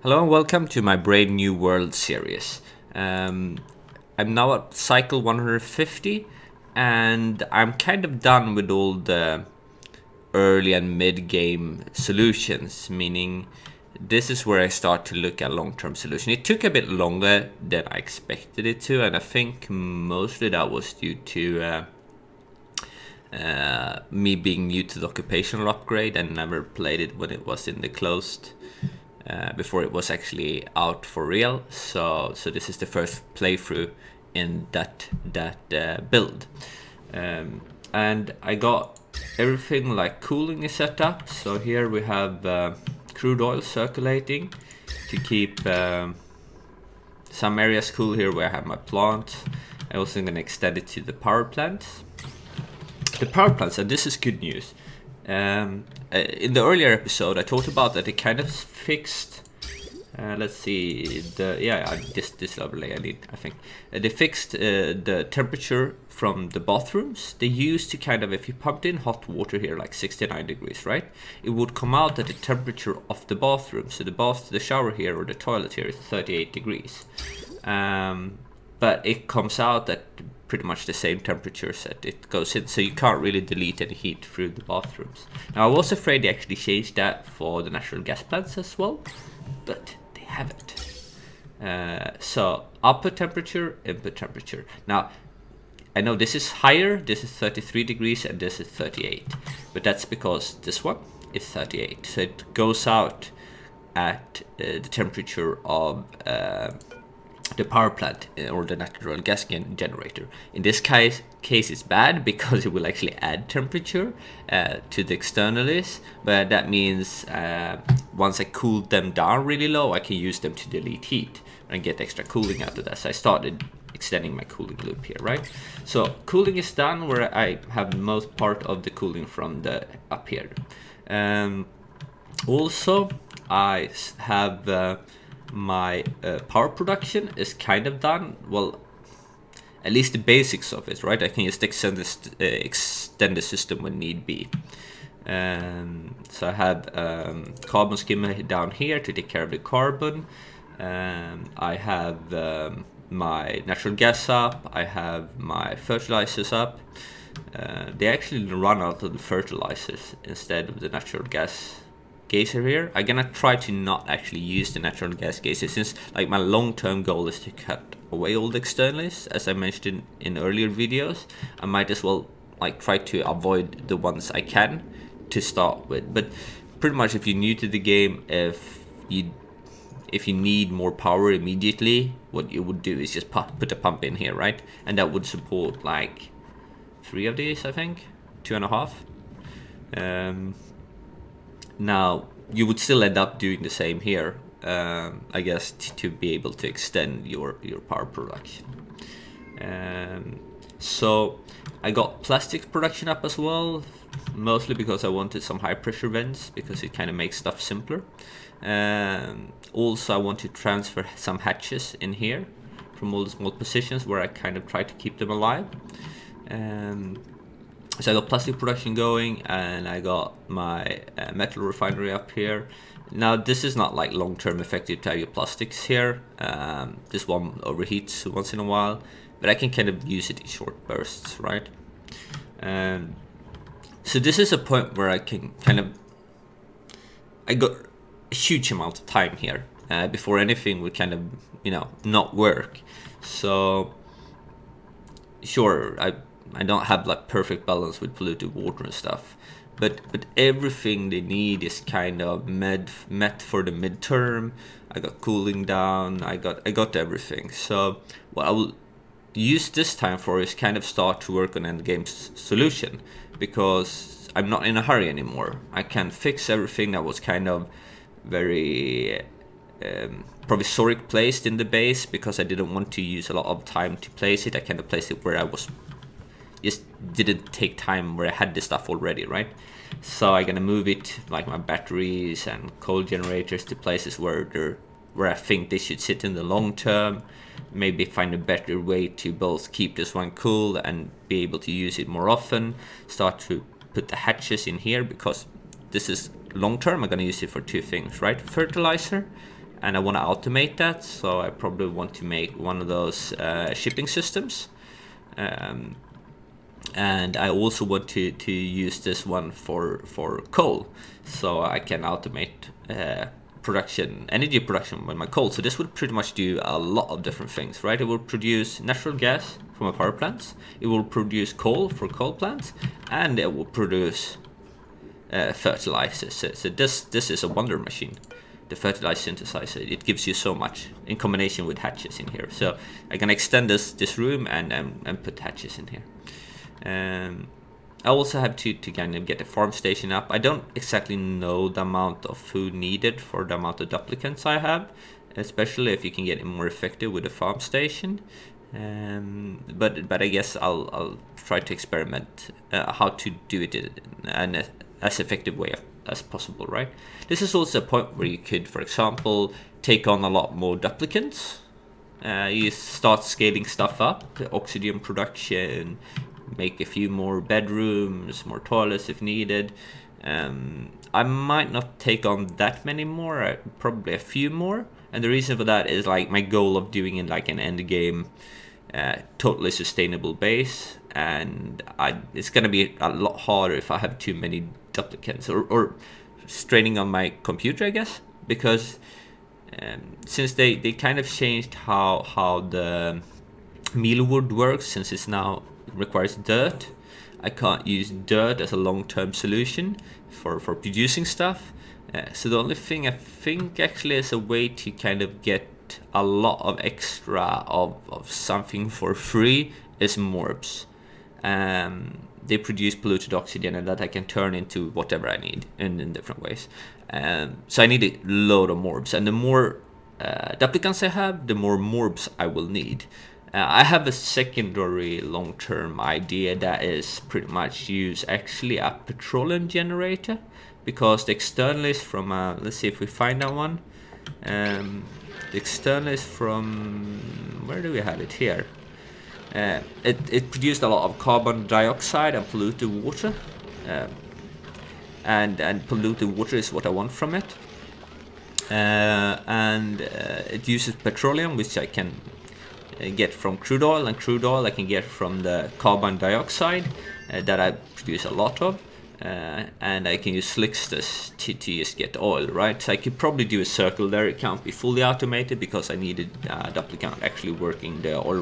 Hello and welcome to my Brave New World series. I'm now at cycle 150 and I'm kind of done with all the early and mid-game solutions, meaning this is where I start to look at long-term solution. It took a bit longer than I expected it to, and I think mostly that was due to me being new to the occupational upgrade and never played it when it was in the closed before it was actually out for real. So this is the first playthrough in that build, and I got everything like cooling is set up. So here we have crude oil circulating to keep some areas cool here where I have my plant. I also gonna extend it to the power plants. The power plants, and this is good news. In the earlier episode, I talked about that it kind of fixed. Let's see, this overlay I need. I think they fixed the temperature from the bathrooms. They used to kind of, if you pumped in hot water here, like 69 degrees, right? It would come out at the temperature of the bathroom. So the shower here or the toilet here is 38 degrees, but it comes out at pretty much the same temperatures that it goes in, so you can't really delete any heat through the bathrooms. Now I was afraid they actually changed that for the natural gas plants as well, but they haven't. So output temperature, input temperature. Now I know this is higher, this is 33 degrees and this is 38, but that's because this one is 38, so it goes out at the temperature of the power plant or the natural gas generator. In this case it's bad because it will actually add temperature to the externalities, but that means once I cool them down really low, I can use them to delete heat and get extra cooling out of that. So I started extending my cooling loop here, right? So cooling is done where I have the most part of the cooling from the up here. Also I have my power production is kind of done. Well, at least the basics of it, right? I can just extend the system when need be. So I have carbon skimmer down here to take care of the carbon. I have my natural gas up. I have my fertilizers up. They actually run out of the fertilizers instead of the natural gas geyser here. I'm gonna try to not actually use the natural gas geyser, since like my long-term goal is to cut away all the externalities, as I mentioned in earlier videos. I might as well like try to avoid the ones I can to start with. But pretty much if you're new to the game, if you need more power immediately, what you would do is just put a pump in here, right? And that would support like 3 of these, I think, 2.5. Now you would still end up doing the same here, I guess, to be able to extend your power production. So I got plastic production up as well, mostly because I wanted some high pressure vents, because it kind of makes stuff simpler. Also I want to transfer some hatches in here from all the small positions where I kind of try to keep them alive. So I got plastic production going, and I got my metal refinery up here. Now this is not like long-term effective to have your plastics here. This one overheats once in a while, but I can kind of use it in short bursts, right? So this is a point where I can I got a huge amount of time here before anything would kind of, you know, not work. So sure, I don't have like perfect balance with polluted water and stuff, but everything they need is kind of met for the midterm. I got cooling down, I got everything. So what I will use this time for is kind of start to work on endgame solution, because I'm not in a hurry anymore. I can fix everything that was kind of very provisoric placed in the base, because I didn't want to use a lot of time to place it. I kind of placed it where I was just didn't take time, where I had the stuff already, right? So I'm gonna move it, like my batteries and coal generators, to places where I think they should sit in the long term. Maybe find a better way to both keep this one cool and be able to use it more often. Start to put the hatches in here, because this is long term. I'm gonna use it for 2 things, right? Fertilizer and I want to automate that, so I probably want to make one of those shipping systems. And I also want to use this one for coal, so I can automate energy production with my coal. So this would pretty much do a lot of different things, right? It will produce natural gas from a power plants, it will produce coal for coal plants, and it will produce fertilizers. So this is a wonder machine. The fertilizer synthesizer, it gives you so much in combination with hatches in here. So I can extend this room and put hatches in here. I also have to kind of get the farm station up. I don't exactly know the amount of food needed for the amount of duplicants I have, especially if you can get it more effective with a farm station. But I guess I'll try to experiment how to do it in an as effective way as possible, right? This is also a point where you could, for example, take on a lot more duplicants. You start scaling stuff up, oxygen production, make a few more bedrooms, more toilets if needed. I might not take on that many more, probably a few more. And the reason for that is like my goal of doing it like an end game, totally sustainable base. And it's gonna be a lot harder if I have too many duplicants or straining on my computer, I guess, because since they kind of changed how the mealwood works, since it's now requires dirt, I can't use dirt as a long-term solution for producing stuff. So the only thing I think actually is a way to kind of get a lot of extra of something for free is morbs. They produce polluted oxygen, and that I can turn into whatever I need in different ways. So I need a load of morbs, and the more duplicants I have, the more morbs I will need. I have a secondary long-term idea that is pretty much use actually a petroleum generator, because the external is from let's see if we find that one. The external is from, where do we have it here? It produced a lot of carbon dioxide and polluted water, and polluted water is what I want from it. It uses petroleum, which I can get from crude oil, and crude oil I can get from the carbon dioxide that I produce a lot of, and I can use slicksters to just get oil, right? So I could probably do a circle there. It can't be fully automated because I needed a duplicant actually working the oil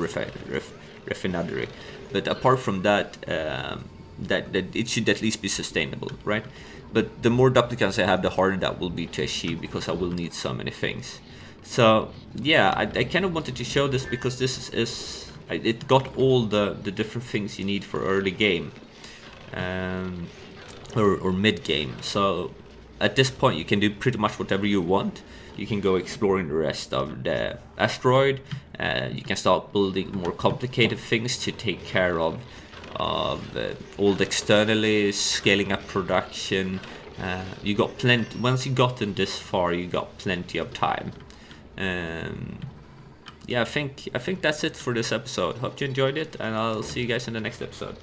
refinery, but apart from that, that it should at least be sustainable, right? But the more duplicants I have, the harder that will be to achieve, because I will need so many things. So yeah, I kind of wanted to show this because this is it got all the different things you need for early game, or mid game. So at this point you can do pretty much whatever you want. You can go exploring the rest of the asteroid. You can start building more complicated things to take care of all the externally, scaling up production. You got plenty. Once you gotten this far, you got plenty of time. Yeah, I think that's it for this episode. Hope you enjoyed it, and I'll see you guys in the next episode.